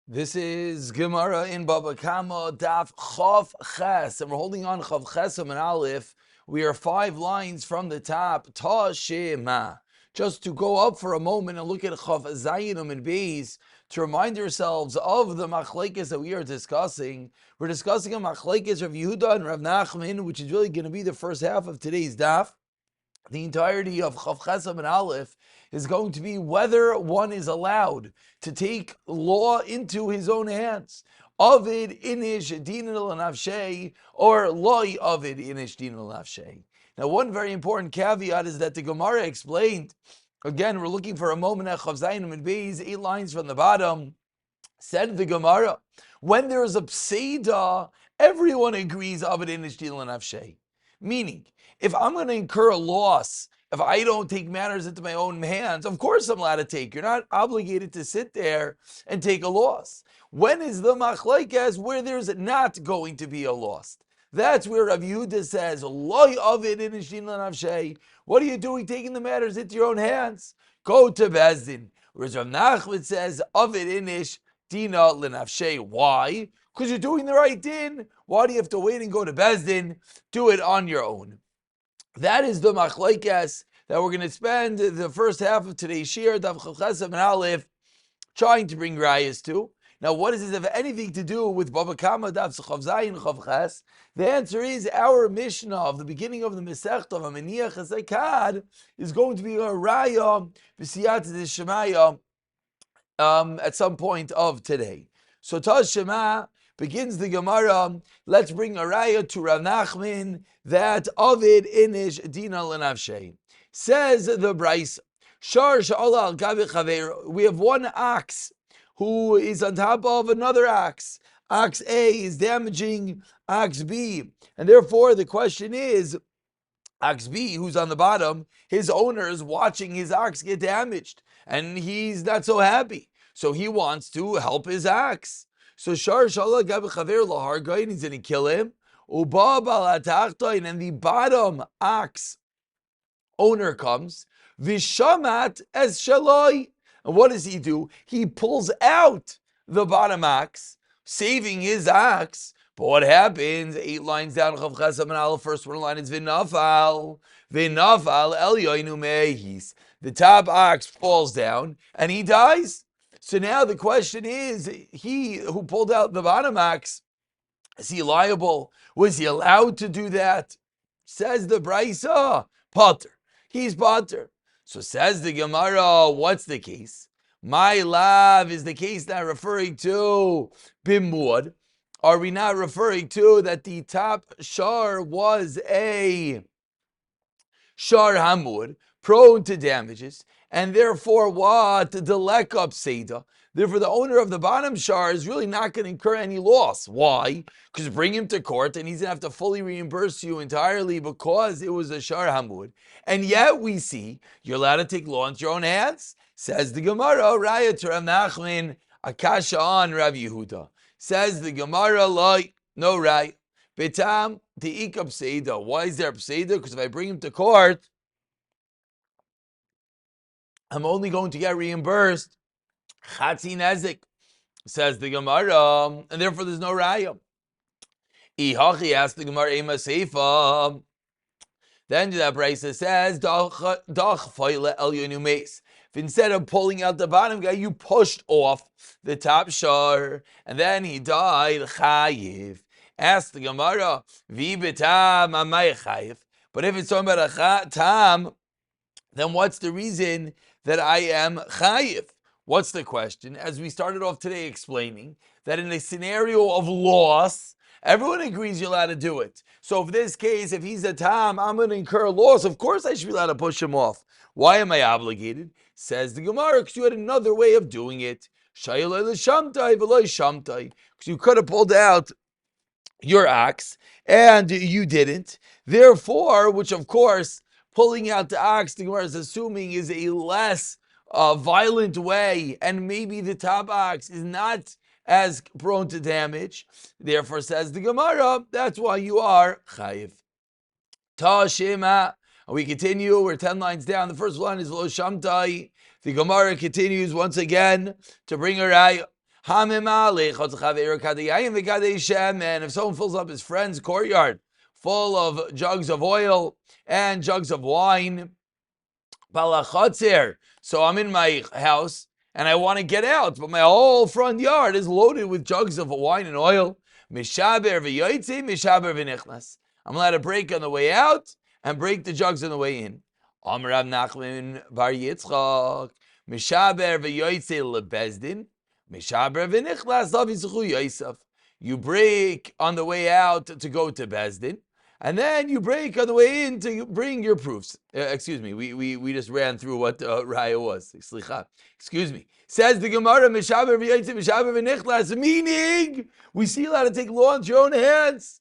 This is Gemara in Baba Kama Daf Chav Ches, and we're holding on Chav Ches and Aleph. We are 5 lines from the top. Ta Shema. Just to go up for a moment and look at Chav Zayinum and Beis to remind ourselves of the machlekes that we are discussing. We're discussing a machlekes Rav Yehuda and Rav Nachman, which is really going to be the first half of today's daf. The entirety of Chav Ches and Aleph is going to be whether one is allowed to take law into his own hands. Ovid inish dinan l'nafshei, or loy ovid inish dinan l'nafshei. Now, one very important caveat is that the Gemara explained. Again, we're looking for a moment at Chav Zayin and Beis, 8 lines from the bottom. Said the Gemara, when there is a pseida, everyone agrees ovid inish dinan l'nafshei. Meaning, if I'm going to incur a loss, if I don't take matters into my own hands, of course I'm allowed to take. You're not obligated to sit there and take a loss. When is the machlekes where there's not going to be a loss? That's where Rav Yehuda says, "Loy avid in ishin l'nafshei." What are you doing, taking the matters into your own hands? Go to Bezdin. Whereas Rav Nachman says, "Avid inish dina l'nafshei." Why? Because you're doing the right din. Why do you have to wait and go to Bezdin? Do it on your own. That is the machlekes that we're going to spend the first half of today's shir, Daf Ches and Aleph, trying to bring rayas to. Now, what does this have anything to do with Baba Kama Daf Chav Zayin Chav Ches? The answer is our Mishnah of the beginning of the Masechta of Aminiach Hazekad is going to be a raya b'siyat d'shemaya at some point of today. So Taz Shema begins the Gemara. Let's bring a raya to Rav Nachman that Ovid inish dina l'nafshei. Says the Bryce, Shar sha'ala al gavi chaver. We have one ox who is on top of another ox. Ox A is damaging ox B, and therefore the question is, ox B, who's on the bottom, his owner is watching his ox get damaged, and he's not so happy. So he wants to help his ox. So Shar Shala Gab Chaver Lahargain, he's going to kill him. Uba Balatachtain, and the bottom ox owner comes. Vishamat as Shaloi. And what does he do? He pulls out the bottom ox, saving his ox. But what happens? 8 lines down, Chav Chesam and Aleph, first one line is Vinafal. Vinafal Elyoinu Mehis. The top ox falls down and he dies. So now the question is, he who pulled out the bottom ox, is he liable? Was he allowed to do that? Says the Brisa, Potter. He's Potter. So says the Gemara, what's the case? My love, is the case not referring to Bimud? Are we not referring to that the top shar was a shar hamud, prone to damages, and therefore what? The lekab seda. Therefore, the owner of the bottom shar is really not going to incur any loss. Why? Because bring him to court and he's going to have to fully reimburse you entirely because it was a shar hamud. And yet we see you're allowed to take law into your own hands. Says the Gemara, Raya to Rav Nachman, Akasha on Rav Yehuda. Says the Gemara, like, no right. Betam the ikab seida. Why is there pseida? Because if I bring him to court, I'm only going to get reimbursed Chatzi nezik, says the Gemara, and therefore there's no raya. Ihachi asked the Gemara, Ema Seifa. Then that Brisa says, Dach Foyle Elyonu Meis. If instead of pulling out the bottom guy, you pushed off the top shar, and then he died, Chayiv. Ask the Gemara, Vi betam amay chayiv. But if it's talking about a tam, then what's the reason that I am chayiv? What's the question? As we started off today explaining, that in a scenario of loss, everyone agrees you're allowed to do it. So if this case, if he's a tam, I'm going to incur loss, of course I should be allowed to push him off. Why am I obligated? Says the Gemara, because you had another way of doing it. Because you could have pulled out your ox, and you didn't. Therefore, which of course, pulling out the ox, the Gemara is assuming is a less violent way, and maybe the top ox is not as prone to damage. Therefore, says the Gemara, that's why you are chayiv. Tashima. We continue. We're 10 lines down. The first line is lo shamtai. The Gemara continues once again to bring a raya. And if someone fills up his friend's courtyard full of jugs of oil and jugs of wine, so I'm in my house and I want to get out, but my whole front yard is loaded with jugs of wine and oil. I'm allowed to break on the way out and break the jugs on the way in. Amar Rav Nachman bar Yitzchak, Mishaber v'yoytze lebezdin, Mishaber v'nichlas lav yitzchu Yosef. You break on the way out to go to Bezdin, and then you break on the way in to bring your proofs. Excuse me, we just ran through what Raya was. Slicha. Excuse me. Says the Gemara, Mishaber v'yoytze, Mishaber v'nichlas, meaning we see allowed to take law into your own hands.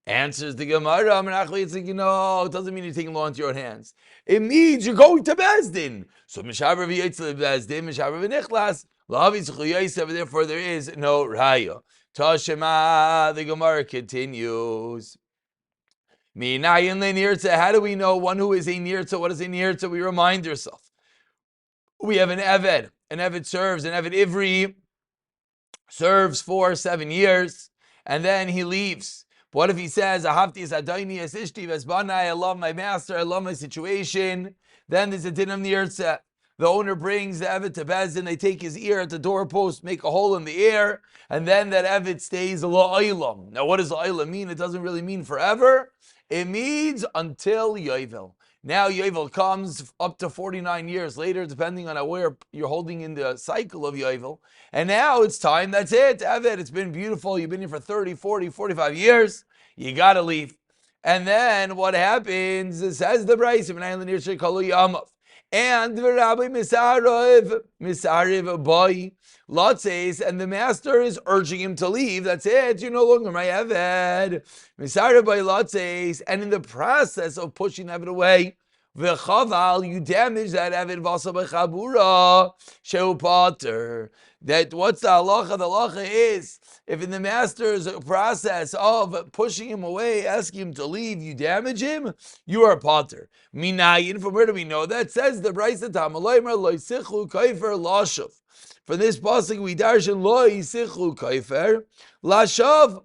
Answers the Gemara, it's like, no, it doesn't mean you're taking law into your own hands. It means you're going to Bezdin. So Mishaber v'yoytze Bezdin, Mishaber v'nichlas, lav yitzchu Yosef, therefore there is no Raya. Tashema, the Gemara continues. How do we know one who is a nirtza? What is a nirtza? We remind ourselves. We have an Eved. An Eved serves. An Eved Ivri serves for 7 years, and then he leaves. What if he says, I love my master, I love my situation? Then there's a din of nirtza. The owner brings the Eved to Bezdin, they take his ear at the doorpost, make a hole in the air, and then that Eved stays la'olam. Now what does la'olam mean? It doesn't really mean forever. It means until Yovel. Now Yovel comes up to 49 years later, depending on where you're holding in the cycle of Yovel. And now it's time, that's it, Eved, it's been beautiful, you've been here for 30, 40, 45 years, you gotta leave. And then what happens, it says the Bryce, and the Rabbi Misariv boy Lotzes, and the master is urging him to leave. That's it. You're no longer my Eved. Misariv boy Lotzes, and in the process of pushing Eved away, v'chaval, you damage that Eved v'asa b'chabura sheu pater. That what's the halacha? The halacha is if in the master's process of pushing him away, asking him to leave, you damage him, you are pater. Minayin, from where do we know that? Says the Brisa Tamalaymer lo yisichlu kaifer lashav. For this pasuk we darshan lo yisichlu kaifer lashav.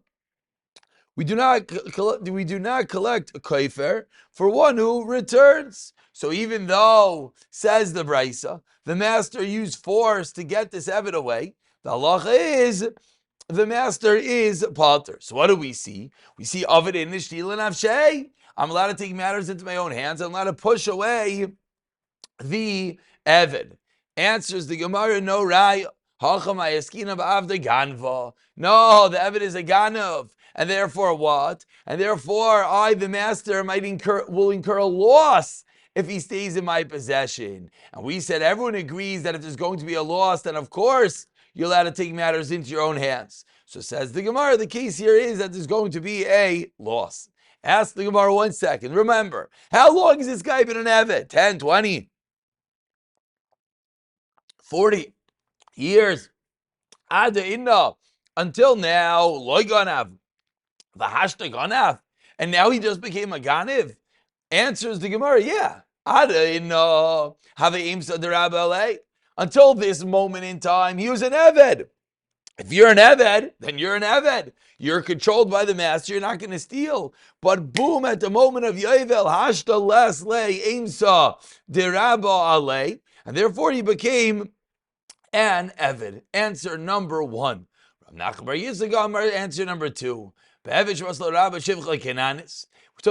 We do not collect a kaifer for one who returns. So even though, says the Brisa, the master used force to get this Eved away, the halacha is the master is pater. So what do we see? We see Ovid in Nishtil and Avshei. I'm allowed to take matters into my own hands. I'm allowed to push away the Eved. Answers the Gemara, no Raya. No, the Eved is a ganav. And therefore what? And therefore I, the master, will incur a loss if he stays in my possession. And we said everyone agrees that if there's going to be a loss, then of course you're allowed to take matters into your own hands. So says the Gemara, the case here is that there's going to be a loss. Ask the Gemara 1 second. Remember, how long has this guy been an Eved? 10, 20, 40 years. Ada inna. Until now, loy ganav. V'hashta ganav. And now he just became a ganiv. Answers the Gemara, yeah. Ada inna. Have imsa derabale. Until this moment in time, he was an Eved. If you're an Eved, then you're an Eved. You're controlled by the master. You're not going to steal. But boom, at the moment of Yovel, hashta les le imsa deraba ale, and therefore he became an Eved. Answer number 1. Answer number 2. We're talking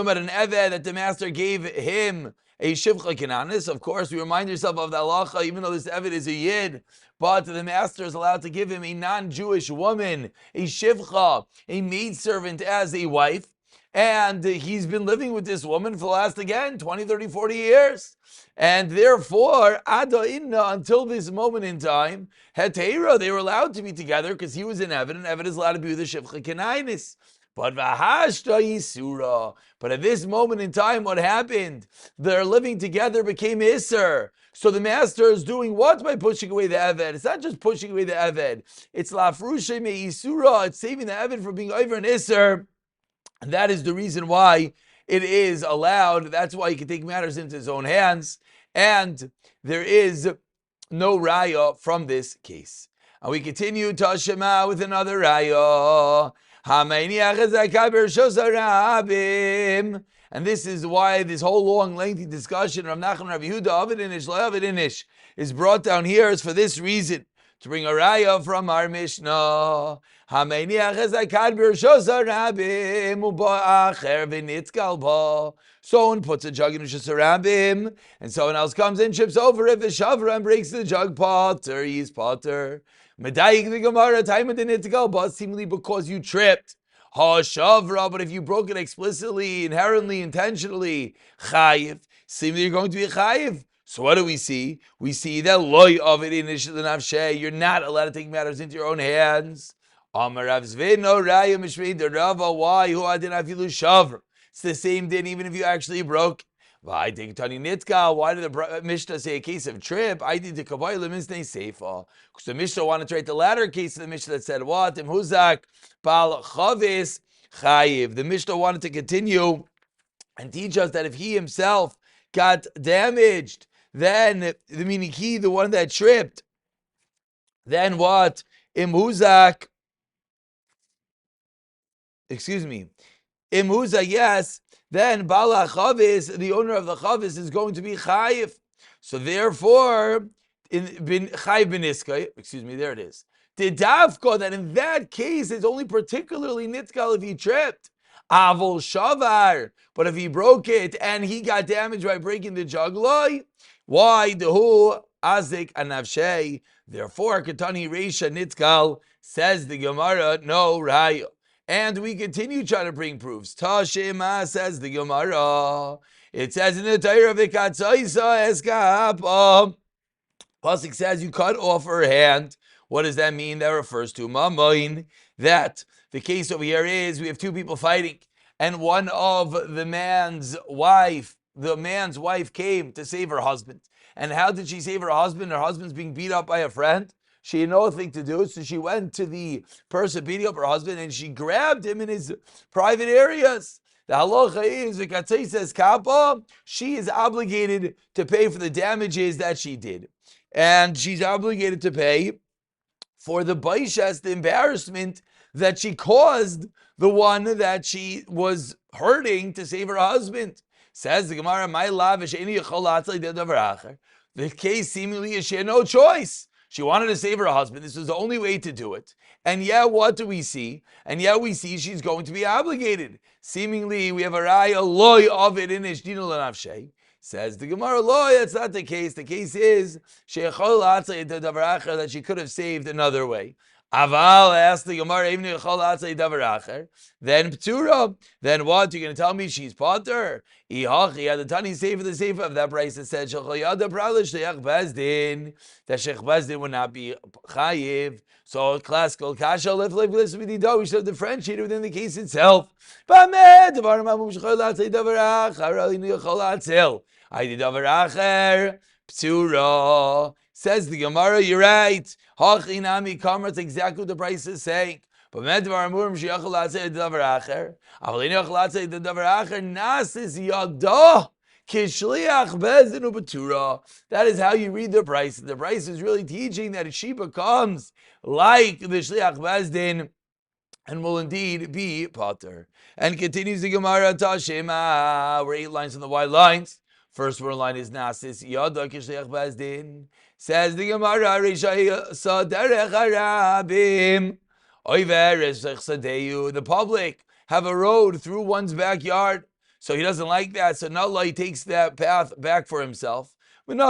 about an Eved that the master gave him a shivcha kinanis. Of course, we remind yourself of the halacha, even though this Eved is a yid, but the master is allowed to give him a non-Jewish woman, a shivcha, a maidservant as a wife. And he's been living with this woman for the last, again, 20, 30, 40 years. And therefore, Ada Inna, until this moment in time, Hetera, they were allowed to be together because he was an Eved, and Eved is allowed to be with the shivcha kinainis. But Vahashta Yisura. But at this moment in time, what happened? Their living together became Isser. So the master is doing what by pushing away the Eved? It's not just pushing away the Eved. It's Lafrushe Me Yisura. It's saving the Eved from being over an Isser. And that is the reason why it is allowed. That's why he can take matters into his own hands. And there is no raya from this case. And we continue Tashema with another raya. And this is why this whole long, lengthy discussion of Nachman Rav Yehuda, Ovid Inish, Lo Ovid Inish, is brought down here is for this reason, to bring a raya from our Mishnah. Someone puts a jug in Rishus Harabim, and someone else comes in, chips over it, v'shavra, and breaks the jug. Potter, he's potter. Medayik the Gemara, time of the nitgal, but seemingly because you tripped. Ha-shavra, but if you broke it explicitly, inherently, intentionally, chayiv, seemingly you're going to be chayiv. So what do we see? We see that loy of it in Nafshe, you're not allowed to take matters into your own hands. Amar Rav Zvino Raya Mishmei Derava, why? Who adin afilu shavra? It's the same din even if you actually broke. Why did the Mishnah say a case of trip? I did the Kabbalah Mishnah Seifa. Because the Mishnah wanted to write the latter case of the Mishnah that said what? Im Huzak Bal Chavis Chayiv. The Mishnah wanted to continue and teach us that if he himself got damaged, then meaning he, the one that tripped, then what? Im Huzak. Excuse me. Imuza, yes, then Bala Chavis, the owner of the Chavis, is going to be Chayiv. So therefore, Chayiv bin Iska, excuse me, there it is. The Dafka, that in that case, it's only particularly Nitkal if he tripped. Avol Shavar, but if he broke it and he got damaged by breaking the jugloi, why? Dehu Azik Anavshei. Therefore, Katani Reisha Nitkal, says the Gemara, no Raya. And we continue trying to bring proofs. Tashema, says the Gemara. It says in the Torah of Concise Eskapa. Pasuk says you cut off her hand. What does that mean? That refers to Mamain. That the case over here is we have two people fighting, and one of the man's wife came to save her husband. And how did she save her husband? Her husband's being beat up by a friend. She had nothing to do, so she went to the person beating up her husband and she grabbed him in his private areas. The halacha is, the Katzai says, Kappa, she is obligated to pay for the damages that she did. And she's obligated to pay for the baishas, the embarrassment that she caused the one that she was hurting to save her husband. Says the Gemara, my lavish, the case seemingly is she had no choice. She wanted to save her husband. This was the only way to do it. And yet, what do we see? And yet we see she's going to be obligated. Seemingly, we have a raya loy of it in Ishdino Lanavshe. Says the Gemara, loy, that's not the case. The case is that she could have saved another way. Aval asked the Gemara, then Ptura, then what? You're going to tell me she's potter? Had the Tani say for the sefer of that price that said that Sheikh Bezdin would not be chayiv. So classical kasha we should have differentiated within the case itself. Ptura. Says the Gemara, you're right. Hachinami kamar, it's exactly what the price is saying. But medvar amurim sheyachol latzei davar acher. Aval ein yachol latzei davar acher nasis yada kishliach bezin ubetura. That is how you read the price. The price is really teaching that she becomes like the shliach bezdin and will indeed be potter. And continues the Gemara Tashema. We're 8 lines on the white lines. First word line is nasis yada kishliach bezdin. Says the Gemara, the public have a road through one's backyard, so he doesn't like that. So now he takes that path back for himself. And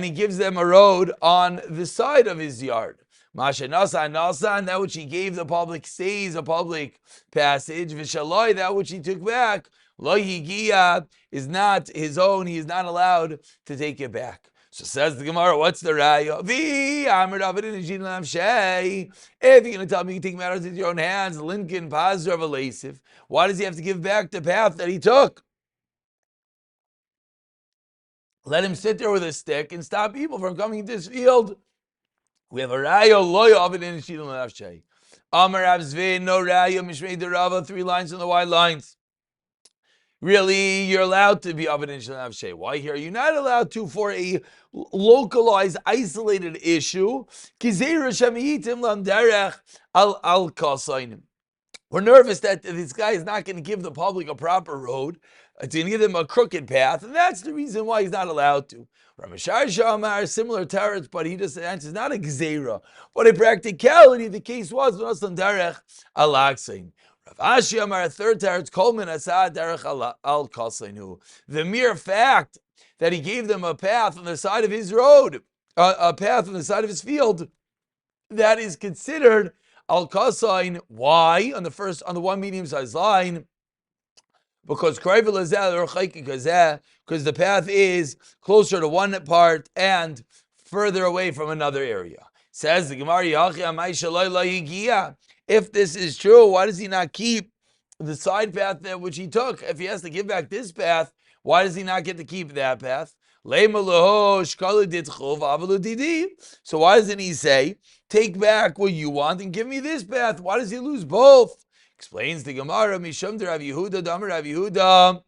he gives them a road on the side of his yard. Masha Nasa, and that which he gave the public stays a public passage. Vishaloi, that which he took back, lo yigia, is not his own. He is not allowed to take it back. So says the Gemara, what's the raya? If you're going to tell me you can take matters into your own hands, Lincoln, Pazar of a Lasif, why does he have to give back the path that he took? Let him sit there with a stick and stop people from coming into this field. We have a raya, loya of it in Shidon Nafshay. Amar Avzvin, no raya, Mishmei Derava, 3 lines on the white lines. really, you're allowed to be Avin Shay. Why here? You're not allowed to for a localized, isolated issue. We're nervous that this guy is not going to give the public a proper road. It's going to give them a crooked path, and that's the reason why he's not allowed to. Ramashar Shamar, similar teretz, but he just answers not a gzeira, but a practicality. The case was Naslan Derech Alaksain. Rav Ashi Amar, a third teretz, Kolman Asad Derech Al Kasainu. The mere fact that he gave them a path on the side of his road, a path on the side of his field, that is considered Al Kasain. Why? On the one medium-sized line, because the path is closer to one part and further away from another area. Says the Gemara, if this is true, why does he not keep the side path that which he took? If he has to give back this path, why does he not get to keep that path? So why doesn't he say, take back what you want and give me this path? Why does he lose both? Explains the Gemara, Mishum de Rav Yehuda, Damar Rav Yehuda,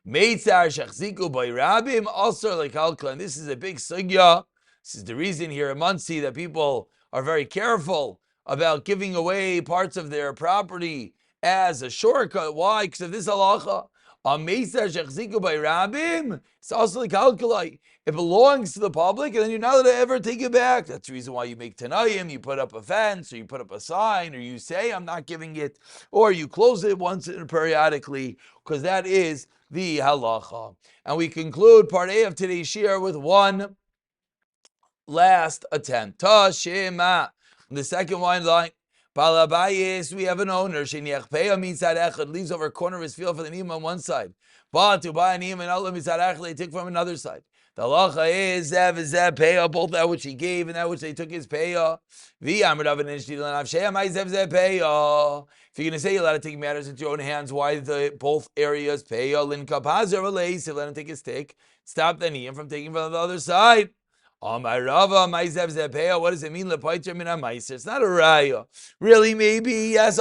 Meitzar Shachziku by Rabim, also like Halkla. And this is a big sugya. This is the reason here in Muncie that people are very careful about giving away parts of their property as a shortcut. Why? Because of this halacha. It's also like calculate. It belongs to the public, and then you're not allowed to ever take it back. That's the reason why you make tanayim, you put up a fence, or you put up a sign, or you say, I'm not giving it, or you close it once periodically, because that is the halacha. And we conclude part A of today's shir with one last attempt. Tashema. The second line. Balabayis, we have an owner. Sheniachpeya means that echad leaves over a corner of his field for the niyam on one side. But to buy a niyam and Allah mitzad echad, they take from another side. The halacha is zev peya, both that which he gave and that which they took his peya. If you're going to say you're allowed to take matters into your own hands, why the both areas peya linka pazer v'leis? Let him take his stick. Stop the niyam from taking from the other side. What does it mean? It's not a raya. Really, maybe yes.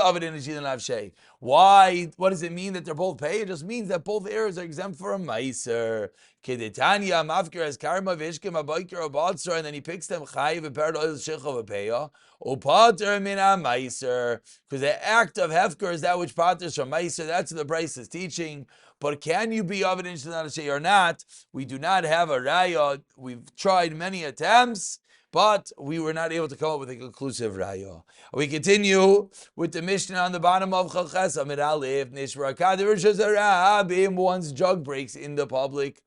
Why? What does it mean that they're both pay? It just means that both areas are exempt for a meiser. Kedetanya mafkir as karma vishkim abayker abatzar, and then he picks them chayiv a paradol shechov a peya upater min a meiser, because the act of hefker is that which paters from meiser. That's what the Bryce is teaching. But can you be evidence to not say or not? We do not have a raya. We've tried many attempts, but we were not able to come up with a conclusive raya. We continue with the Mishnah on the bottom of Concise. Amid Aleph, Nishra Kadir Shazarabim, one's jug breaks in the public.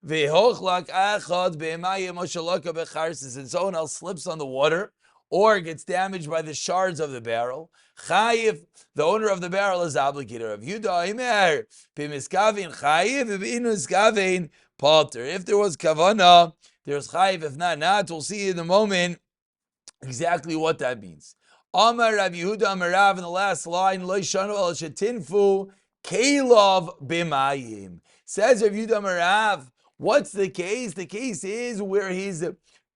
Vehochlak Achad Bemayim Oshalaka Becharsis, and someone else slips on the water or gets damaged by the shards of the barrel. Chayiv, the owner of the barrel, is obligated. Of Yuda Imer, Bimiskavin Chayiv, Binuskavin Potter. If there was kavana, there's chayiv. If not. We'll see in a moment exactly what that means. Amar Rav Yehuda Amar Rav, in the last line, Lo Shanu El Shetinfu Kelav Bimayim. Says Rav Yehuda Amar Rav, what's the case? The case is where his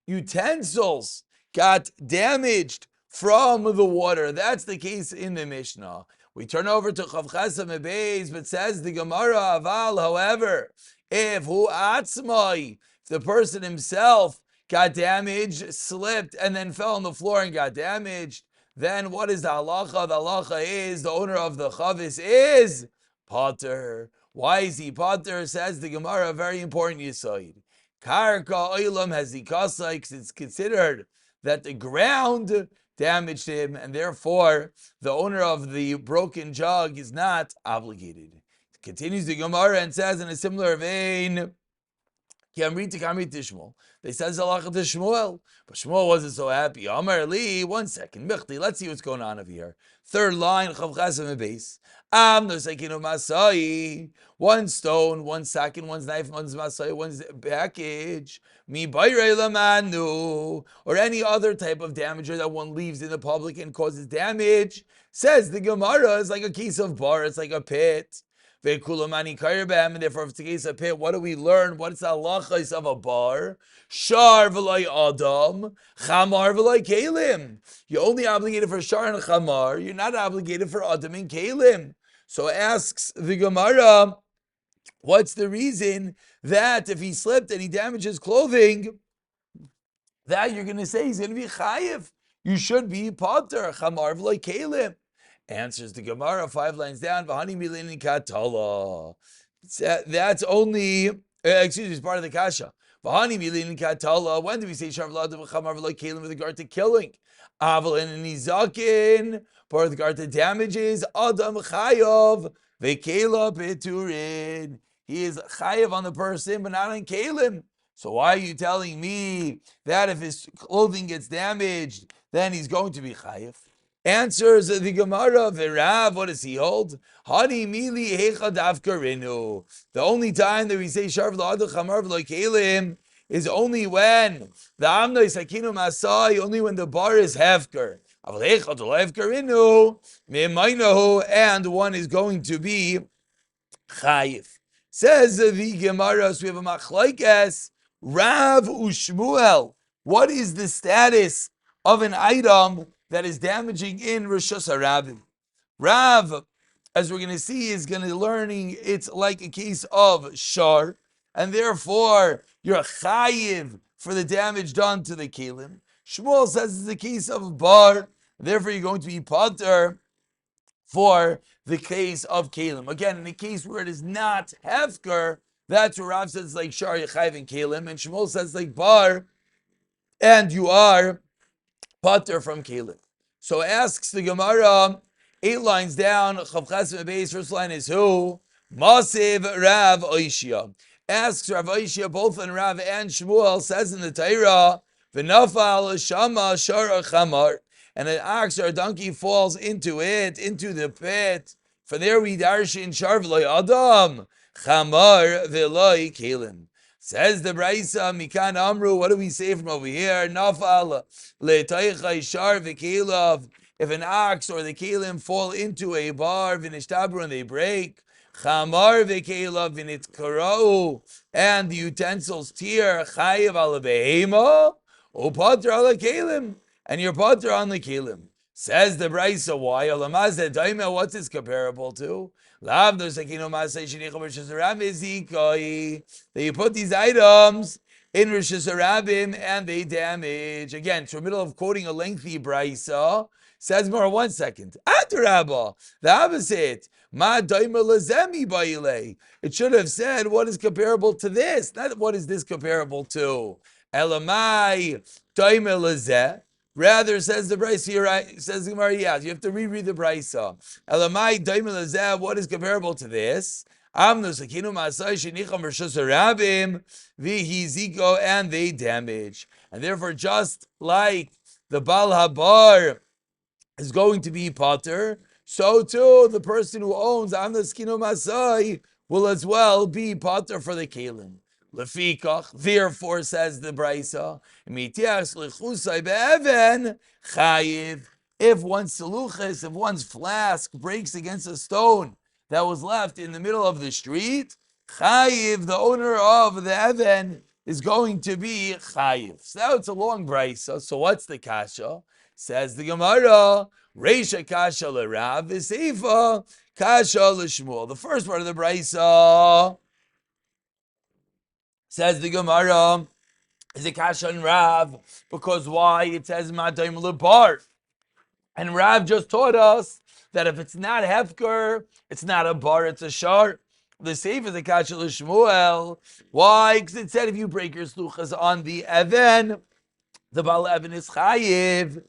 utensils got damaged from the water. That's the case in the Mishnah. We turn over to Chav Chesam Beis, but says the Gemara Aval, however, if hu atzmai, the person himself got damaged, slipped, and then fell on the floor and got damaged, then what is the halacha? The halacha is the owner of the chavis is potter. Why is he potter? Says the Gemara, a very important yisoid. Karka oilam has the kasai, because it's considered that the ground damaged him, and therefore the owner of the broken jug is not obligated. It continues the Gemara and says in a similar vein, they said Zalach to Shmuel, but Shmuel wasn't so happy. Amar Li, 1 second, Michti, let's see what's going on over here. Third line, Chav Chesam Beis. One stone, 1 second, one's knife, one's masai, one's package. Mi bayre lamanu, or any other type of damager that one leaves in the public and causes damage. Says the Gemara, is like a case of bar, it's like a pit. And therefore, if it's a case of pit, what do we learn? What is the halachas of a bar? Shar v'lay adam, chamar v'lay kalim. You're only obligated for shar and chamar. You're not obligated for adam and kalim. So asks the Gemara, what's the reason that if he slipped and he damaged his clothing, that you're going to say he's going to be chayiv? You should be potter, chamar v'lo kelim. Answers the Gemara 5 lines down, v'hani milin katala. That's only, excuse me, it's part of the kasha. V'hani milin katala. When do we say sharv ladav chamar v'lo kelim with regard to killing? Aval and nizakin, part of regard to damages, adam chayav, v'kela peturin. He is chayav on the person, but not on kelim. So why are you telling me that if his clothing gets damaged, then he's going to be chayiv? Answers the Gemara, V'Rav, what does he hold? Hani mili hecha davkarinu. The only time that we say sharv la'adu chamar v'lo kelim is only when the amna is hakinu masai, only when the bar is hefker. Aval hecha d'lo hefkerinu, me'maynahu, and one is going to be chayiv. Says the Gemara, so we have a machlokes, Rav u'Shmuel. What is the status of an item that is damaging in Rishus HaRabim? Rav, as we're going to see, is going to learning it's like a case of shar, and therefore you're chayiv for the damage done to the kelim. Shmuel says it's a case of bar, therefore you're going to be potter for the case of kelim. Again, in the case where it is not hefker, that's where Rav says like shar yechayiv and kelim, and Shmuel says like bar, and you are potter from kelim. So asks the Gemara, 8 lines down, Chav Chesed Beis, first line is who? Masiv Rav Oishia. Asks Rav Oishia, both in Rav and Shmuel, says in the Torah, V'nafal shama shara chamar, and an ox or a donkey falls into it, into the pit. For there we darshin sharv loy adam, chamar v'loy kelim. Says the Braisa, Mikan Amru, what do we say from over here? Nafal le'taychai shar v'kelav. If an ox or the kelim fall into a bar, v'nishtabru, and they break, chamar v'kelav v'nitkarau, and the utensils tear, chayiv ala behema, o pater ala kelim, and you're pater on the kelim. Says the Braisa, why? Alamaz daima, what's this comparable to? That you put these items in Rishus HaRabim and they damage. Again, so in the middle of quoting a lengthy Braisa, says more 1 second. Atarabba, the opposite. Ma daima lazemi ba'ilei. It should have said what is comparable to this, not what is this comparable to. Elamai daima lazeh. Rather, says the Braisa, you're right, says the Gemara, yeah, you have to reread the Braisa. Elamai daimel azeh, what is comparable to this? Amnus akinu masai shenicham rishus harabim v'hiziko, and they damage. And therefore, just like the Bal Habar is going to be potter, so too the person who owns amnus akinu masai will as well be potter for the kelim. Lefikach, therefore, says the Braisa, if one's saluchis, if one's flask breaks against a stone that was left in the middle of the street, chayiv, the owner of the even, is going to be chayiv. So now it's a long Braisa. So what's the kasha? Says the Gemara, Reisha kasha l'Rav, v'seifa kasha l'Shmuel. The first part of the Braisa, says the Gemara, is a kasha and Rav, because why? It says Ma'adayim lebar. And Rav just taught us that if it's not hefker, it's not a bar, it's a shar. The safe is a kasha l'Shmuel. Why? Because it said if you break your sluchas on the even, the Baal Even is chayiv.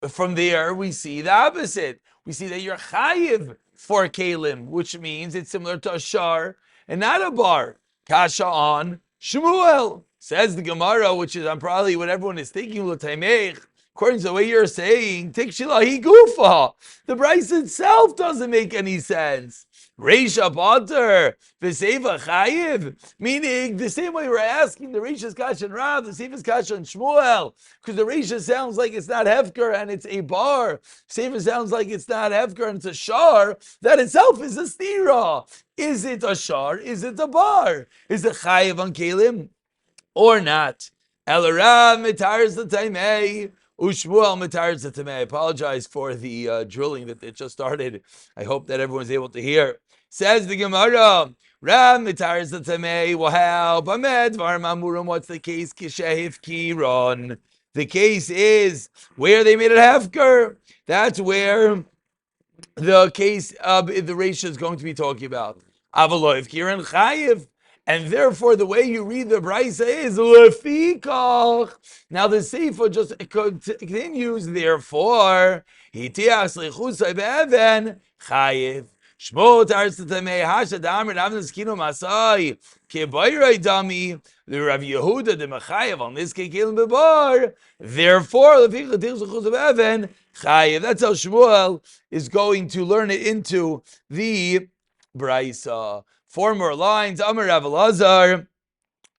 From there, we see the opposite. We see that you're chayiv for kelim, which means it's similar to a shar and not a bar. Kasha on Shmuel. Says the Gemara, which is probably what everyone is thinking, according to the way you're saying, Tikshilahi Gufa. The Braisa itself doesn't make any sense. Reisha Potter, V'Seifa Chayiv, meaning the same way we're asking the Reisha's Kasha and Rav, the Seifa's Kasha and Shmuel, because the Reisha sounds like it's not Hefker and it's a bar. Seifa sounds like it's not Hefker and it's a shar. That itself is a stira. Is it a shar? Is it a bar? Is it Chayiv on Kelim or not? El Rav mitars the Taimei. Ushmuel Matar Zatameh. I apologize for the drilling that it just started. I hope that everyone's able to hear. Says the Gemara, Ram Matar Zatameh. Wow, Bamed Var Mamurim. What's the case? Kishehiv Kiron. The case is where they made it hefker. That's where the case of the ratio is going to be talking about. Avaloiv Kiran Chayiv. And therefore, the way you read the Brisa is lefikach. Now the Sefer just continues. Therefore, hitiach slichusay be'even chayiv. Shmo taris tamei hashad amr navnas kino masai kebayray dami. The Rav Yehuda the Mechayev on this kekilim bebar. Therefore, lefikach hitiach slichusay be'even chayiv. That's how Shmuel is going to learn it into the Brisa. 4 more lines. Amar Rav Elazar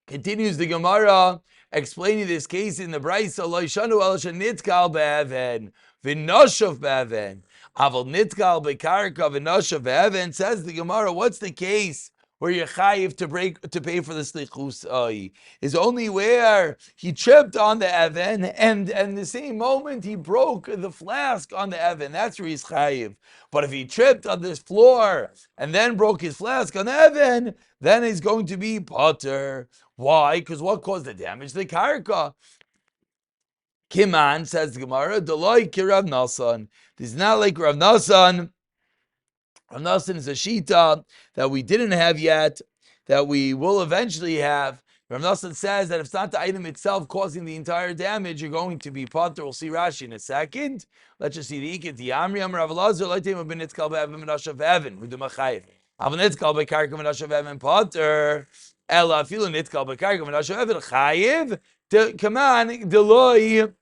continues the Gemara explaining this case in the Brisa. Lo yishanu el shenitkal be'even v'noshav be'even aval nitkal be'karka v'noshav be'even. Says the Gemara, what's the case where you're chayiv to pay for the slichus is only where he tripped on the Evan and the same moment he broke the flask on the Evan. That's where he's chayiv. But if he tripped on this floor and then broke his flask on the Evan, then he's going to be potter. Why? Because what caused the damage? The karka. Kiman, says the Gemara, Deloi ki Rav Nasan. This is not like Rav Nasan. Rav Nasan is a shita that we didn't have yet, that we will eventually have. Rav Nasan says that if it's not the item itself causing the entire damage, you're going to be potter. We'll see Rashi in a second. Let's just see the ikit. The Amri Amar Rav Elazar Leitem Benitzkal Be'Evin Menashav Evan. We do Machayev. Avnitzkal Be'Karka Menashav Evan potter. Ela Filu Nitzkal Be'Karka Menashav Evan Chayev. Kaman Deloi.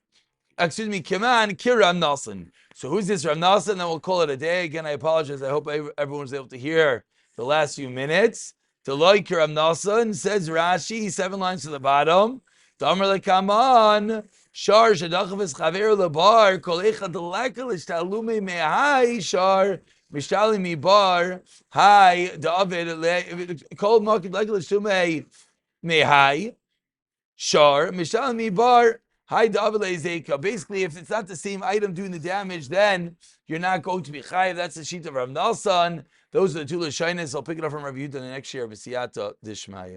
Excuse me. Kaman Kiram Nasan. So who's this Rav Nasan? Then we'll call it a day. Again, I apologize. I hope everyone's able to hear the last few minutes. Deloik Rav Nasan, says Rashi, 7 lines to the bottom. Damar lekaman, shar shadachav chaver lebar, kol echad delekal ishtalume mehai shar mishtali mi bar, hai David kol makid lekal ishtume mehai shar mishtali mi bar. Hi, David Leizeka. Basically, if it's not the same item doing the damage, then you're not going to be chayiv. That's the sheet of Rav Nasan. Those are the two Lashonos. I'll pick it up from Rav Yehuda the next year. V'siyata Dishmaya.